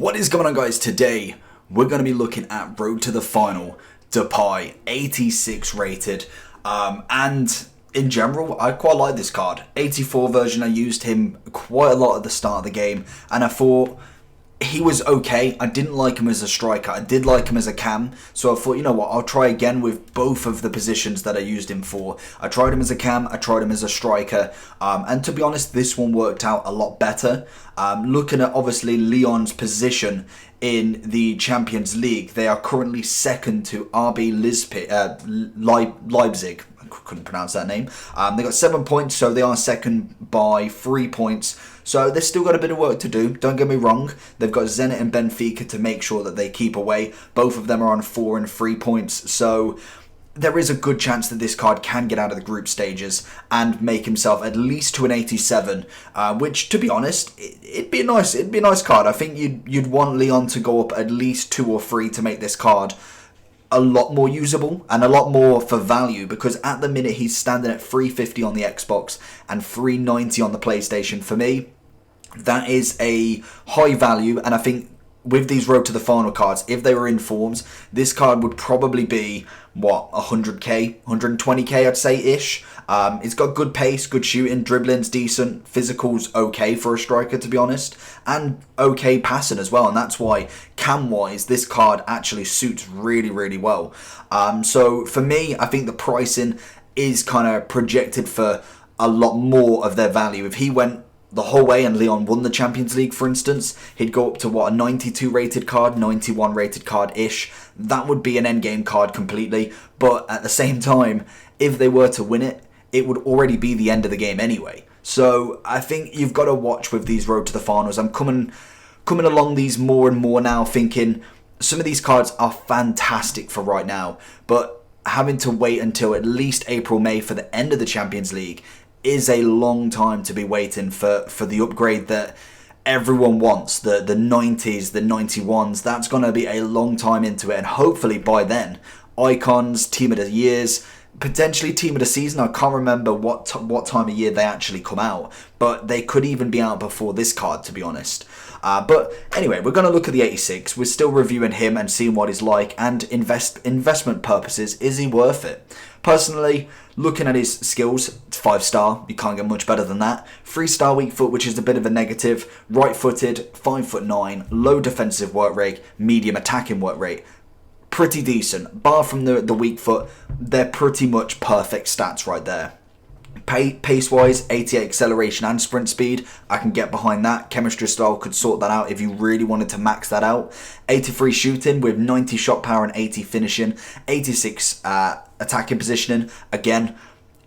What is going on, guys? Today we're going to be looking at Road to the Final Depay, 86 rated, and in general I quite like this card. 84 version, I used him quite a lot at the start of the game and I thought he was okay. I didn't like him as a striker. I did like him as a cam. So I thought, you know what, I'll try again with both of the positions that I used him for. I tried him as a cam, I tried him as a striker. And to be honest, this one worked out a lot better. Looking at obviously Lyon's position in the Champions League, they are currently second to RB Leipzig. I couldn't pronounce that name. They got 7 points, so they are second by 3 points. So they've still got a bit of work to do, don't get me wrong. They've got Zenit and Benfica to make sure that they keep away. Both of them are on 4 and 3 points. So there is a good chance that this card can get out of the group stages and make himself at least to an 87, which, to be honest, it'd be a nice card. I think you'd want Lyon to go up at least 2 or 3 to make this card a lot more usable and a lot more for value, because at the minute he's standing at 350 on the Xbox and 390 on the PlayStation. For me, that is a high value, and I think with these Road to the Final cards, if they were in forms, this card would probably be, what, 100k, 120k, I'd say, ish. It's got good pace, good shooting, dribbling's decent, physical's okay for a striker, to be honest, and okay passing as well, and that's why, cam-wise, this card actually suits really, really well. So, for me, I think the pricing is kind of projected for a lot more of their value. If he went the whole way and Lyon won the Champions League, for instance, he'd go up to, what, a 92 rated card, 91 rated card-ish. That would be an endgame card completely, but at the same time, if they were to win it, it would already be the end of the game anyway. So I think you've got to watch with these Road to the Finals. I'm coming along these more and more now, thinking some of these cards are fantastic for right now, but having to wait until at least April, May for the end of the Champions League is a long time to be waiting for the upgrade that everyone wants, the 90s, the 91s. That's going to be a long time into it, and hopefully by then, icons, team of the years, potentially team of the season. I can't remember what time of year they actually come out, but they could even be out before this card, to be honest. But anyway, we're going to look at the 86. We're still reviewing him and seeing what he's like, and investment purposes, is he worth it? Personally, looking at his skills, it's 5-star. You can't get much better than that. 3-star weak foot, which is a bit of a negative. Right-footed, 5'9", low defensive work rate, medium attacking work rate. Pretty decent. Bar from the weak foot, they're pretty much perfect stats right there. Pace-wise, 88 acceleration and sprint speed. I can get behind that. Chemistry style could sort that out if you really wanted to max that out. 83 shooting with 90 shot power and 80 finishing. 86 attacking positioning. Again,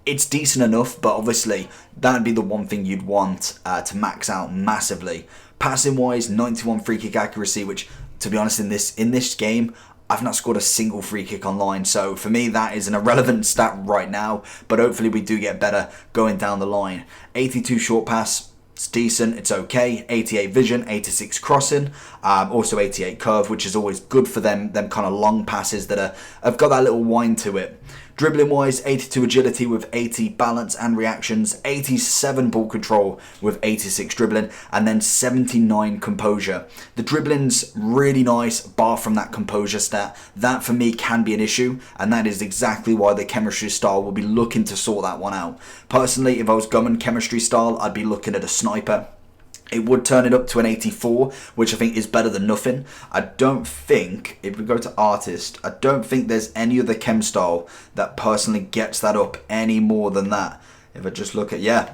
it's decent enough, but obviously that'd be the one thing you'd want to max out massively. Passing-wise, 91 free kick accuracy, which, to be honest, in this game, I've not scored a single free kick online, so for me that is an irrelevant stat right now, but hopefully we do get better going down the line. 82 short pass, it's decent, it's okay. 88 vision, 86 crossing, also 88 curve, which is always good for them kind of long passes that have got that little wind to it. Dribbling wise, 82 agility with 80 balance and reactions, 87 ball control with 86 dribbling, and then 79 composure. The dribbling's really nice, bar from that composure stat. That for me can be an issue, and that is exactly why the chemistry style will be looking to sort that one out. Personally, if I was going chemistry style, I'd be looking at a sniper. It would turn it up to an 84, which I think is better than nothing. I don't think, if we go to artist, I don't think there's any other chem style that personally gets that up any more than that. If I just look at, yeah,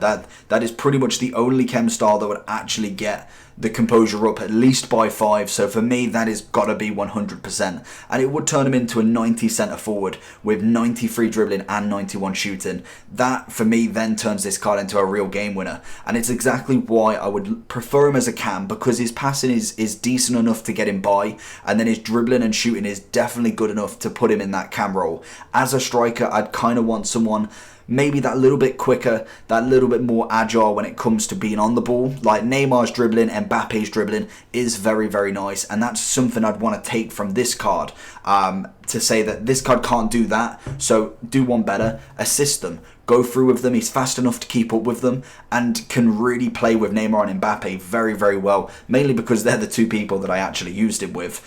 that is pretty much the only chem style that would actually get the composure up at least by 5. So for me, that has got to be 100%. And it would turn him into a 90 centre forward with 93 dribbling and 91 shooting. That, for me, then turns this card into a real game winner. And it's exactly why I would prefer him as a cam, because his passing is decent enough to get him by, and then his dribbling and shooting is definitely good enough to put him in that cam role. As a striker, I'd kind of want someone maybe that little bit quicker, that little bit more agile when it comes to being on the ball. Like Neymar's dribbling and Mbappe's dribbling is very, very nice, and that's something I'd want to take from this card, to say that this card can't do that, so do one better, assist them. go through with them. He's fast enough to keep up with them and can really play with Neymar and Mbappe very, very well, mainly because they're the two people that I actually used him with.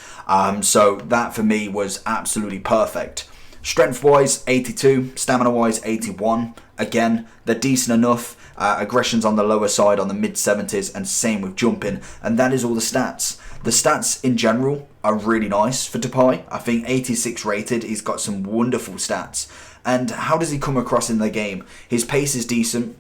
So that for me was absolutely perfect. Strength-wise, 82. Stamina-wise, 81. Again, they're decent enough. Aggression's on the lower side, on the mid-70s, and same with jumping. And that is all the stats. The stats in general are really nice for Depay. I think 86 rated. He's got some wonderful stats. And how does he come across in the game? His pace is decent.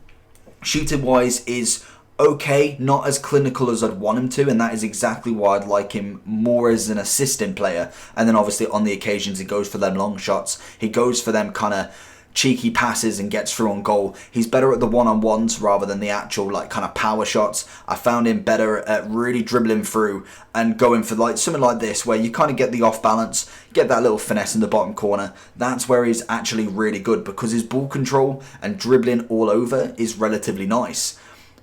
Shooting-wise is okay, not as clinical as I'd want him to, and that is exactly why I'd like him more as an assistant player. And then obviously on the occasions he goes for them long shots, he goes for them kind of cheeky passes and gets through on goal. He's better at the one-on-ones rather than the actual like kind of power shots. I found him better at really dribbling through and going for like something like this where you kind of get the off balance, get that little finesse in the bottom corner. That's where he's actually really good because his ball control and dribbling all over is relatively nice.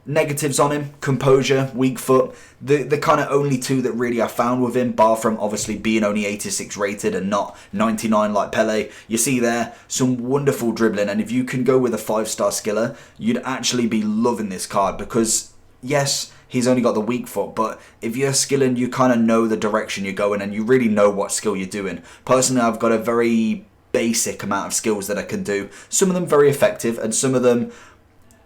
Negatives on him, composure, weak foot, the kind of only two that really I found with him, bar from obviously being only 86 rated and not 99 like Pele. You see there, some wonderful dribbling, and if you can go with a 5-star skiller, you'd actually be loving this card because, yes, he's only got the weak foot, but if you're skilling, you kind of know the direction you're going and you really know what skill you're doing. Personally, I've got a very basic amount of skills that I can do. Some of them very effective and some of them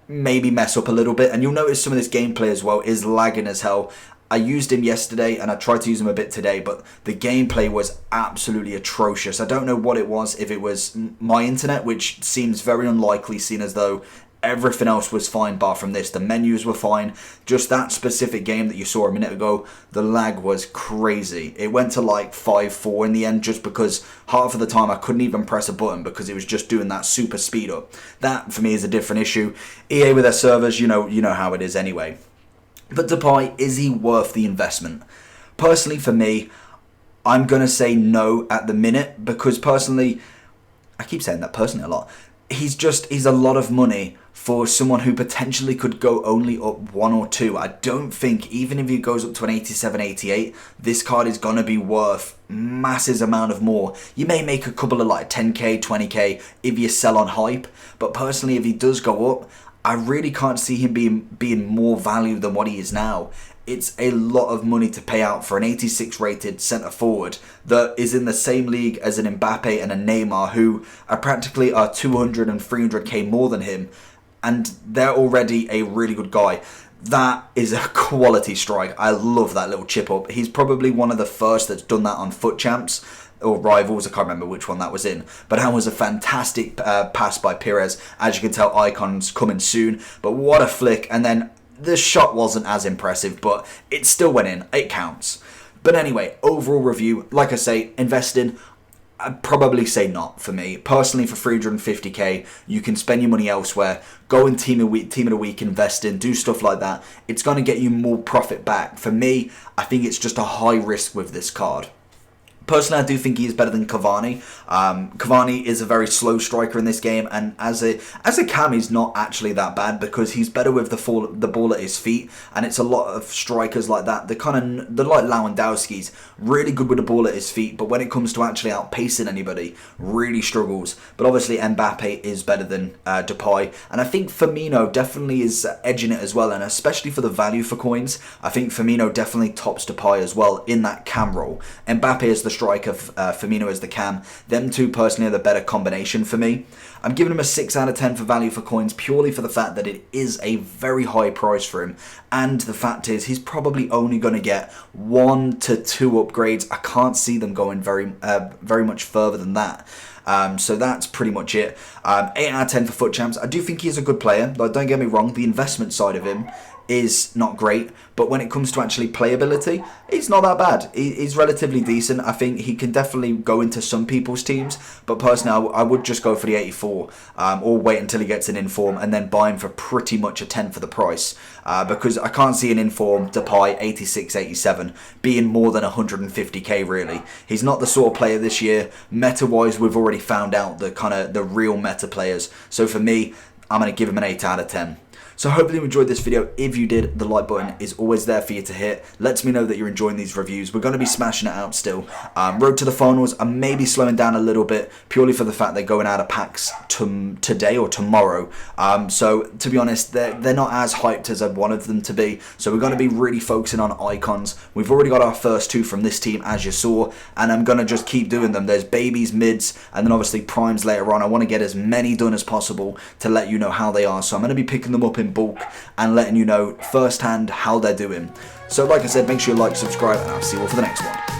maybe mess up a little bit, and you'll notice some of this gameplay as well is lagging as hell. I used him yesterday and I tried to use him a bit today, but the gameplay was absolutely atrocious. I don't know what it was, if it was my internet, which seems very unlikely seeing as though everything else was fine bar from this. The menus were fine. Just that specific game that you saw a minute ago, the lag was crazy. It went to like 5-4 in the end just because half of the time I couldn't even press a button because it was just doing that super speed up. That for me is a different issue. EA with their servers, you know how it is anyway. But Depay, is he worth the investment? Personally for me, I'm going to say no at the minute because personally, I keep saying that personally a lot. He's a lot of money for someone who potentially could go only up 1 or 2. I don't think, even if he goes up to an 87, 88, this card is going to be worth massive amount of more. You may make a couple of like 10k, 20k if you sell on hype, but personally, if he does go up, I really can't see him being more value than what he is now. It's a lot of money to pay out for an 86 rated centre forward that is in the same league as an Mbappe and a Neymar who are practically 200 and 300k more than him, and they're already a really good guy. That is a quality strike. I love that little chip up. He's probably one of the first that's done that on Foot Champs or Rivals. I can't remember which one that was in, but that was a fantastic pass by Pires. As you can tell, Icon's coming soon, but what a flick. And then the shot wasn't as impressive, but it still went in. It counts. But anyway, overall review, like I say, investing, I'd probably say not for me. Personally, for 350k, you can spend your money elsewhere. Go and team of the week, invest in, do stuff like that. It's going to get you more profit back. For me, I think it's just a high risk with this card. Personally, I do think he is better than Cavani. Cavani is a very slow striker in this game, and as a cam, he's not actually that bad because he's better with the ball at his feet, and it's a lot of strikers like that. They're like Lewandowski's, really good with the ball at his feet, but when it comes to actually outpacing anybody, really struggles. But obviously, Mbappe is better than Depay, and I think Firmino definitely is edging it as well, and especially for the value for coins, I think Firmino definitely tops Depay as well in that cam role. Mbappe is the striker, Firmino as the cam. Them two personally are the better combination for me. I'm giving him a 6 out of 10 for value for coins purely for the fact that it is a very high price for him, and the fact is he's probably only going to get 1 to 2 upgrades. I can't see them going very much further than that. So that's pretty much it. 8 out of 10 for Foot Champs. I do think he's a good player. Like, don't get me wrong, the investment side of him is not great, but when it comes to actually playability, he's not that bad. He's relatively decent. I think he can definitely go into some people's teams, but personally I would just go for the 84 or wait until he gets an inform and then buy him for pretty much a 10 for the price, because I can't see an inform Depay 86, 87 being more than 150k really. He's not the sort of player this year. Meta wise, we've already found out the real meta players, so for me, I'm going to give him an 8 out of 10. So hopefully you enjoyed this video. If you did, the like button is always there for you to hit. Lets me know that you're enjoying these reviews. We're going to be smashing it out still. Road to the finals, I'm maybe slowing down a little bit purely for the fact they're going out of packs today or tomorrow. So to be honest, they're not as hyped as I'd wanted them to be. So we're going to be really focusing on icons. We've already got our first 2 from this team, as you saw, and I'm going to just keep doing them. There's babies, mids, and then obviously primes later on. I want to get as many done as possible to let you know how they are. So I'm going to be picking them up in bulk and letting you know firsthand how they're doing. So like I said, make sure you like, subscribe, and I'll see you all for the next one.